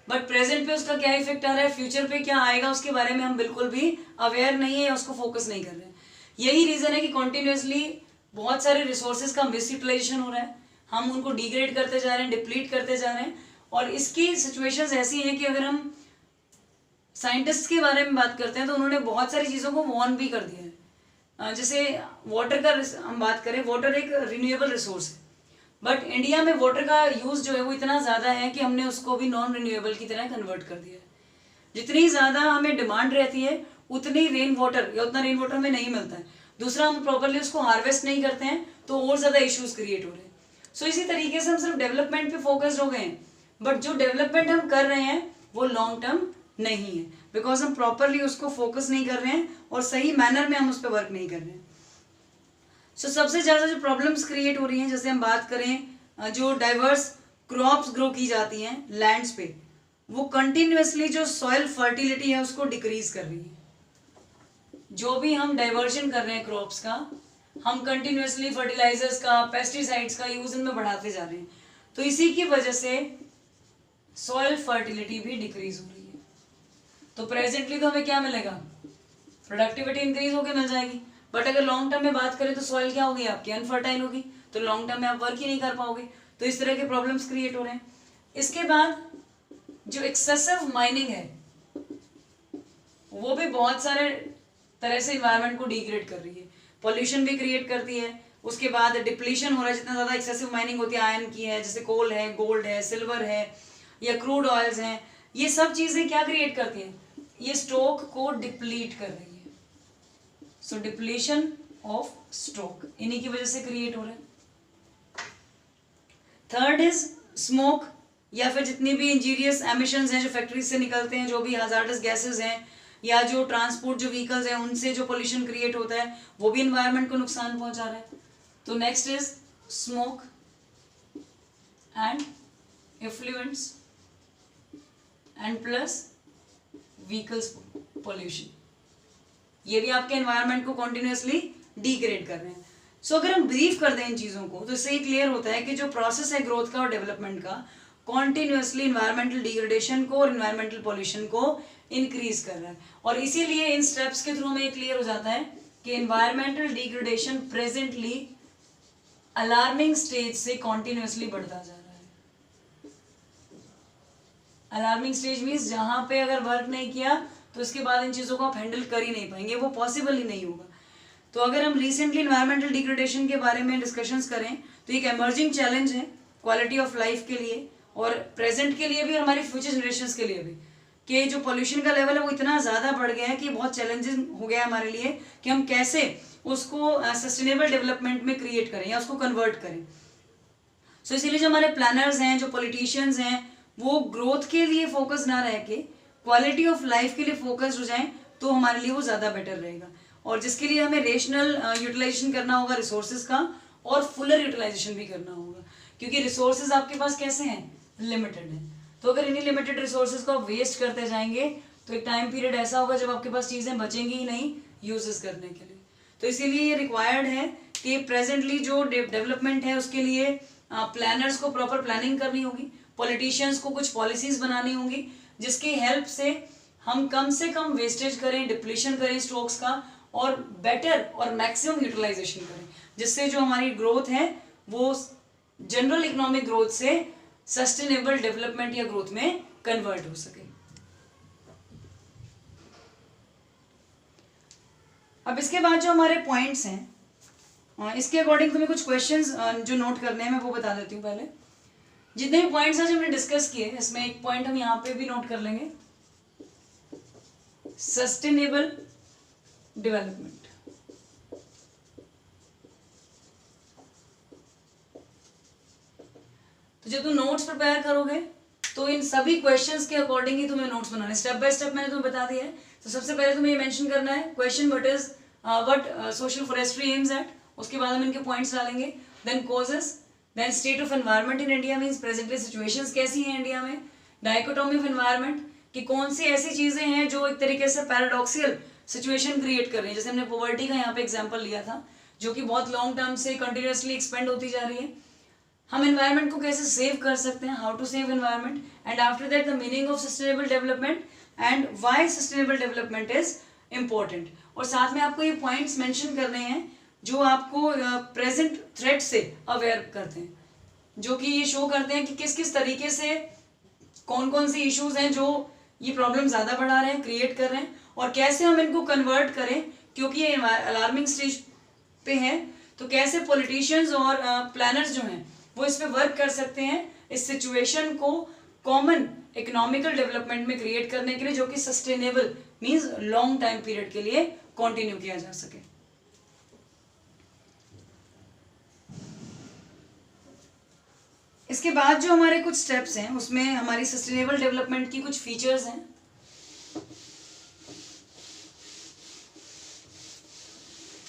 बट प्रेजेंट पे उसका क्या इफेक्ट आ रहा है, फ्यूचर पे क्या आएगा उसके बारे में हम बिल्कुल भी अवेयर नहीं है, उसको फोकस नहीं कर रहे हैं। यही रीजन है कि कॉन्टिन्यूसली बहुत सारे रिसोर्सेज का मिसयूटिलाइजेशन हो रहा है, हम उनको डिग्रेड करते जा रहे हैं, डिप्लीट करते जा रहे हैं। और इसकी सिचुएशंस ऐसी हैं कि अगर हम साइंटिस्ट के बारे में बात करते हैं तो उन्होंने बहुत सारी चीज़ों को वार्न भी कर दिया है। जैसे वाटर का हम बात करें, वाटर एक रिन्यूएबल रिसोर्स है, बट इंडिया में वाटर का यूज़ जो है वो इतना ज़्यादा है कि हमने उसको भी नॉन रिन्यूएबल की तरह कन्वर्ट कर दिया है। जितनी ज़्यादा हमें डिमांड रहती है उतनी रेन वाटर या उतना रेन वाटर हमें नहीं मिलता है। दूसरा, हम प्रॉपरली उसको हार्वेस्ट नहीं करते हैं तो और ज़्यादा इश्यूज क्रिएट हो रहे हैं। सो इसी तरीके से हम सिर्फ डेवलपमेंट पे फोकस्ड हो गए हैं, बट जो डेवलपमेंट हम कर रहे हैं वो लॉन्ग टर्म नहीं है, बिकॉज हम प्रॉपरली उसको फोकस नहीं कर रहे हैं और सही मैनर में हम उस पर वर्क नहीं कर रहे हैं। सो सबसे ज़्यादा जो प्रॉब्लम्स क्रिएट हो रही हैं, जैसे हम बात करें जो डाइवर्स क्रॉप्स ग्रो की जाती हैं लैंड्स पे, वो कंटिन्यूसली जो सॉइल फर्टिलिटी है उसको डिक्रीज कर रही है। जो भी हम डाइवर्जन कर रहे हैं क्रॉप्स का, हम कंटिन्यूसली फर्टिलाइजर्स का, पेस्टिसाइड्स का यूज इनमें बढ़ाते जा रहे हैं, तो इसी की वजह से सॉइल फर्टिलिटी भी डिक्रीज हो रही है। तो प्रेजेंटली तो हमें क्या मिलेगा, प्रोडक्टिविटी इंक्रीज होकर मिल जाएगी, बट अगर लॉन्ग टर्म में बात करें तो सॉइल क्या होगी आपकी, अनफर्टाइल होगी, तो लॉन्ग टर्म में आप वर्क ही नहीं कर पाओगे। तो इस तरह के प्रॉब्लम्स क्रिएट हो रहे हैं। इसके बाद जो एक्सेसिव माइनिंग है वो भी बहुत सारे तरह से इन्वायरमेंट को डिग्रेड कर रही है, पॉल्यूशन भी क्रिएट करती है। उसके बाद डिप्लीशन हो रहा है, जितना ज़्यादा एक्सेसिव माइनिंग होती है आयरन की है, जैसे कोल है, गोल्ड है, सिल्वर है या क्रूड ऑयल्स हैं, ये सब चीज़ें क्या क्रिएट करती हैं, ये स्टॉक को डिप्लीट कर रही है। सो डिप्लीशन ऑफ स्टॉक इन्हीं की वजह से क्रिएट हो रहा है। थर्ड इज स्मोक, या फिर जितनी भी इंजीरियस एमिशंस हैं जो फैक्ट्रीज से निकलते हैं, जो भी हजार्डस गैसेस हैं, या जो ट्रांसपोर्ट जो व्हीकल्स हैं उनसे जो पोल्यूशन क्रिएट होता है वो भी एनवायरनमेंट को नुकसान पहुंचा रहा है। तो next is smoke and effluents and plus vehicles pollution, ये भी आपके एनवायरनमेंट को कॉन्टिन्यूसली डिग्रेड कर रहे हैं। सो अगर हम ब्रीफ कर दें इन चीज़ों को तो इससे क्लियर होता है कि जो प्रोसेस है ग्रोथ का और डेवलपमेंट का, कॉन्टिन्यूसली इन्वायरमेंटल डिग्रेडेशन को और इन्वायरमेंटल पॉल्यूशन को इंक्रीज कर रहा है। और इसीलिए इन स्टेप्स के थ्रू हमें ये क्लियर हो जाता है कि environmental degradation presently alarming stage से कॉन्टिन्यूसली बढ़ता जा रहा है। अलार्मिंग स्टेज मीन्स जहां पे अगर वर्क नहीं किया तो उसके बाद इन चीज़ों को आप हैंडल कर ही नहीं पाएंगे, वो पॉसिबल ही नहीं होगा। तो अगर हम रिसेंटली इन्वायरमेंटल डिग्रेडेशन के बारे में डिस्कशंस करें तो एक एमर्जिंग चैलेंज है क्वालिटी ऑफ लाइफ के लिए और प्रेजेंट के लिए भी और हमारी फ्यूचर जनरेशंस के लिए भी, कि जो पोल्यूशन का लेवल है वो इतना ज़्यादा बढ़ गया है कि बहुत चैलेंजिंग हो गया है हमारे लिए कि हम कैसे उसको सस्टेनेबल डेवलपमेंट में क्रिएट करें या उसको कन्वर्ट करें। सो इसीलिए जो हमारे प्लानर्स हैं, जो पॉलिटिशियंस हैं, वो ग्रोथ के लिए फोकस ना रह के क्वालिटी ऑफ लाइफ के लिए फोकस्ड हो जाएं तो हमारे लिए वो ज़्यादा बेटर रहेगा। और जिसके लिए हमें रेशनल यूटिलाइजेशन करना होगा रिसोर्सेज का और फुलर यूटिलाइजेशन भी करना होगा, क्योंकि रिसोर्सेज आपके पास कैसे हैं, लिमिटेड है। तो अगर इन्हीं लिमिटेड रिसोर्सेज को आप वेस्ट करते जाएंगे तो एक टाइम पीरियड ऐसा होगा जब आपके पास चीज़ें बचेंगी ही नहीं यूजेस करने के लिए। तो इसीलिए ये रिक्वायर्ड है कि प्रेजेंटली जो डेवलपमेंट है उसके लिए प्लानर्स को प्रॉपर प्लानिंग करनी होगी, पॉलिटिशियंस को कुछ पॉलिसीज बनानी होंगी जिसकी हेल्प से हम कम से कम वेस्टेज करें, डिप्लीशन करें स्टॉक्स का और बेटर और मैक्सिमम यूटिलाइजेशन करें, जिससे जो हमारी ग्रोथ है वो जनरल इकोनॉमिक ग्रोथ से सस्टेनेबल डेवलपमेंट या ग्रोथ में कन्वर्ट हो सके। अब इसके बाद जो हमारे पॉइंट्स हैं, इसके अकॉर्डिंग तुम्हें कुछ क्वेश्चंस जो नोट करने हैं मैं वो बता देती हूँ। पहले जितने भी पॉइंट्स आज हमने डिस्कस किए, इसमें एक पॉइंट हम यहाँ पे भी नोट कर लेंगे, सस्टेनेबल डेवलपमेंट। तो जब तुम नोट्स प्रिपेयर करोगे तो इन सभी क्वेश्चंस के अकॉर्डिंग ही तुम्हें नोट्स बनाने, स्टेप बाय स्टेप मैंने तुम्हें बता दिया है। तो सबसे पहले तुम्हें ये मेंशन करना है question what social forestry aims at, उसके बाद हम इनके पॉइंट्स डालेंगे। Then causes, then state of environment in India, means presently situations कैसी हैं इंडिया में। डायकोटोमी ऑफ एनवायरनमेंट, कि कौन सी ऐसी चीजें हैं जो एक तरीके से पैराडॉक्सियल सिचुएशन क्रिएट कर रही है, जैसे हमने पॉवर्टी का यहाँ पे एग्जाम्पल लिया था, जो कि बहुत लॉन्ग टर्म से कंटिन्यूसली एक्सपेंड होती जा रही है। हम एनवायरनमेंट को कैसे सेव कर सकते हैं, how to save environment, and after that the meaning of sustainable development and why sustainable development is important. और साथ में आपको ये पॉइंट्स मेंशन करने हैं जो आपको प्रेजेंट थ्रेट से अवेयर करते हैं, जो कि ये शो करते हैं कि किस किस तरीके से कौन कौन सी इश्यूज हैं जो ये प्रॉब्लम ज़्यादा बढ़ा रहे हैं, क्रिएट कर रहे हैं, और कैसे हम इनको कन्वर्ट करें, क्योंकि ये अलार्मिंग स्टेज पे है। तो कैसे पॉलिटिशियंस और प्लानर्स जो हैं वो इस पे वर्क कर सकते हैं, इस सिचुएशन को कॉमन इकोनॉमिकल डेवलपमेंट में क्रिएट करने के लिए, जो कि sustainable means long time period के लिए कंटिन्यू किया जा सके। इसके बाद जो हमारे कुछ स्टेप्स हैं उसमें हमारी सस्टेनेबल डेवलपमेंट की कुछ फीचर्स हैं।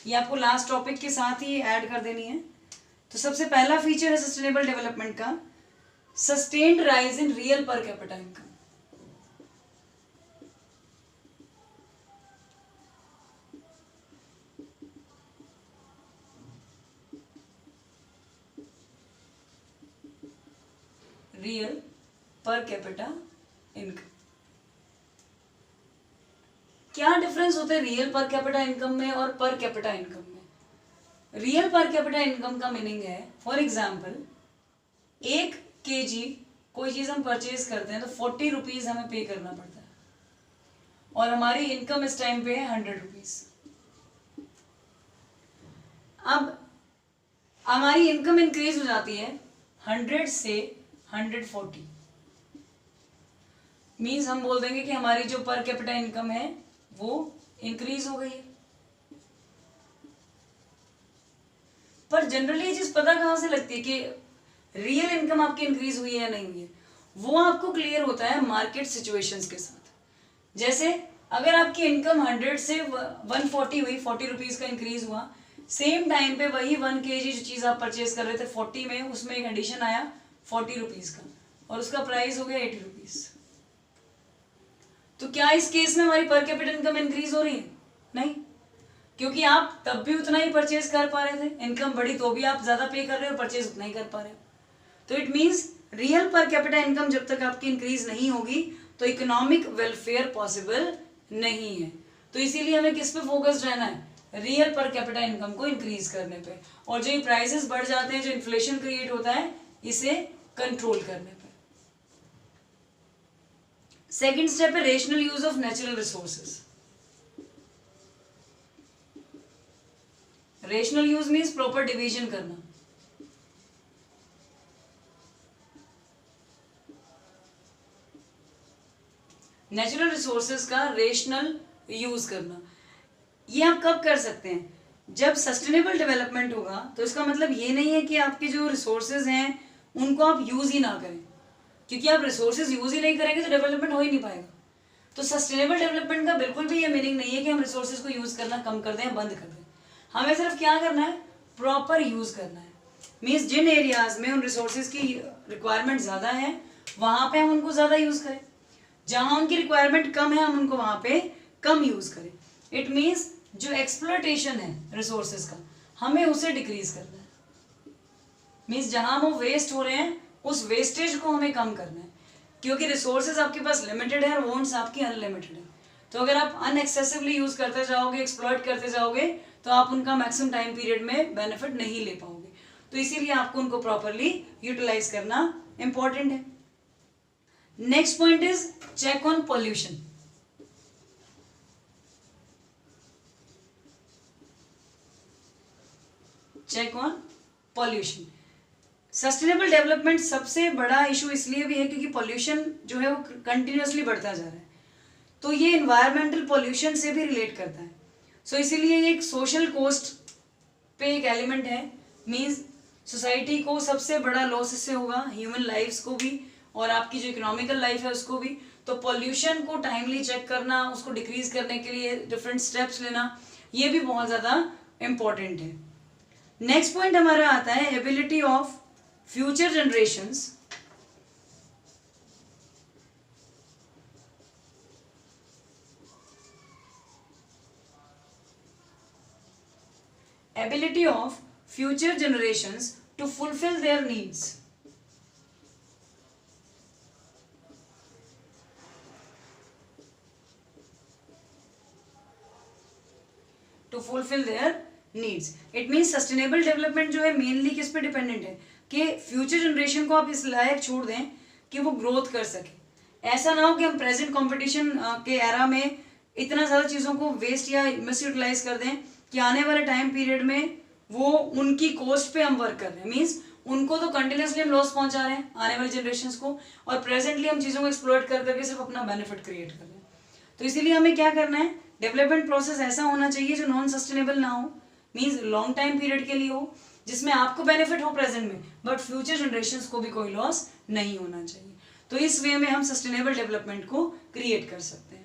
ये आपको लास्ट टॉपिक के साथ ही ऐड कर देनी है। तो सबसे पहला फीचर है सस्टेनेबल डेवलपमेंट का, sustained rise in real per capita income. Real per capita income, क्या डिफरेंस होता है रियल पर कैपिटा इनकम में और पर कैपिटा इनकम में? रियल पर कैपिटा इनकम का मीनिंग है, फॉर एग्जाम्पल 1 kg कोई चीज हम परचेज करते हैं तो 40 रुपीज हमें पे करना पड़ता है, और हमारी इनकम इस टाइम पे है 100 रुपीज। अब हमारी इनकम इंक्रीज हो जाती है 100 से 140, मीन्स हम बोल देंगे कि हमारी जो पर कैपिटा इनकम है वो इंक्रीज हो गई है। पर जनरली ये चीज पता कहां से लगती है कि रियल इनकम आपकी इंक्रीज हुई है या नहीं हुई है? वो आपको क्लियर होता है मार्केट सिचुएशंस के साथ। जैसे अगर आपकी इनकम 100 से 140 हुई, 40 रुपीज का इंक्रीज हुआ, सेम टाइम पे वही 1 kg जो चीज आप परचेज कर रहे थे 40 में, उसमें एक एडिशन आया 40 रुपीज का, और उसका प्राइस हो गया 80 रुपीज। तो क्या इस केस में हमारी पर कैपिटल इनकम इंक्रीज हो रही है? नहीं, क्योंकि आप तब भी उतना ही परचेज कर पा रहे थे, इनकम बढ़ी तो भी आप ज्यादा पे कर रहे हो, परचेज उतना ही कर पा रहे हो। तो it means real per capita income जब तक आपकी इंक्रीज नहीं होगी तो इकोनॉमिक वेलफेयर पॉसिबल नहीं है। तो इसीलिए हमें किस पे फोकस रहना है? रियल पर कैपिटा इनकम को इंक्रीज करने पे, और जो ये प्राइसेस बढ़ जाते हैं, जो इन्फ्लेशन क्रिएट होता है, इसे कंट्रोल करने पे। सेकेंड स्टेप है rational use of natural resources. Rational use means proper division करना। नेचुरल रिसोर्सेज का रेशनल यूज करना, ये आप कब कर सकते हैं? जब सस्टेनेबल डेवलपमेंट होगा। तो इसका मतलब ये नहीं है कि आपके जो रिसोर्सेज हैं उनको आप यूज ही ना करें, क्योंकि आप रिसोर्सेज यूज ही नहीं करेंगे तो डेवलपमेंट हो ही नहीं पाएगा। तो सस्टेनेबल डेवलपमेंट का बिल्कुल भी ये मीनिंग नहीं है कि हम रिसोर्सेज को यूज करना कम कर दें, बंद कर दें। हमें सिर्फ क्या करना है? प्रॉपर यूज करना है। मीन्स जिन एरियाज में उन रिसोर्सेज की रिक्वायरमेंट ज्यादा है वहां पे हम उनको ज्यादा यूज करें, जहां उनकी रिक्वायरमेंट कम है हम उनको वहां पे कम यूज करें। इट मीन्स जो एक्सप्लॉयटेशन है रिसोर्सेज का, हमें उसे डिक्रीज करना है। मीन्स जहां वो वेस्ट हो रहे हैं उस वेस्टेज को हमें कम करना है, क्योंकि रिसोर्सेज आपके पास लिमिटेड है और वॉन्ट्स आपकी अनलिमिटेड है। तो अगर आप अनएक्सेसिवली यूज करते जाओगे, एक्सप्लॉइट करते जाओगे, तो आप उनका मैक्सिमम टाइम पीरियड में बेनिफिट नहीं ले पाओगे। तो इसीलिए आपको उनको प्रॉपरली यूटिलाइज करना इंपॉर्टेंट है। Next point is check on pollution. Check on pollution. Sustainable development सबसे बड़ा इशू इसलिए भी है क्योंकि पॉल्यूशन जो है वो कंटिन्यूअसली बढ़ता जा रहा है, तो ये इन्वायरमेंटल पॉल्यूशन से भी रिलेट करता है। सो इसीलिए ये एक सोशल कोस्ट पे एक एलिमेंट है, मींस सोसाइटी को सबसे बड़ा लॉस इससे होगा, ह्यूमन लाइफ्स को भी और आपकी जो इकोनॉमिकल लाइफ है उसको भी। तो पॉल्यूशन को टाइमली चेक करना, उसको डिक्रीज करने के लिए डिफरेंट स्टेप्स लेना, ये भी बहुत ज़्यादा इम्पॉर्टेंट है। नेक्स्ट पॉइंट हमारा आता है ability of future generations ability of future generations to fulfill their needs. To fulfill their needs. It means sustainable development जो है मेनली किस पे डिपेंडेंट है कि फ्यूचर जनरेशन को आप इस लायक छोड़ दें कि वो ग्रोथ कर सके। ऐसा ना हो कि हम प्रेजेंट कंपटीशन के एरा में इतना ज़्यादा चीज़ों को वेस्ट या मिस यूटिलाइज कर दें कि आने वाले टाइम पीरियड में वो उनकी कॉस्ट पे हम वर्क कर रहे हैं, मीन्स उनको तो कंटिन्यूसली हम लॉस पहुंचा रहे हैं आने वाली जनरेशन्स को, और प्रेजेंटली हम चीज़ों को एक्सप्लॉइट कर करके सिर्फ अपना बेनिफिट क्रिएट कर रहे हैं। तो इसीलिए हमें क्या करना है, डेवलपमेंट प्रोसेस ऐसा होना चाहिए जो नॉन सस्टेनेबल ना हो, मीन्स लॉन्ग टाइम पीरियड के लिए हो, जिसमें आपको बेनिफिट हो प्रेजेंट में, बट फ्यूचर जनरेशन्स को भी कोई लॉस नहीं होना चाहिए। तो इस वे में हम सस्टेनेबल डेवलपमेंट को क्रिएट कर सकते हैं।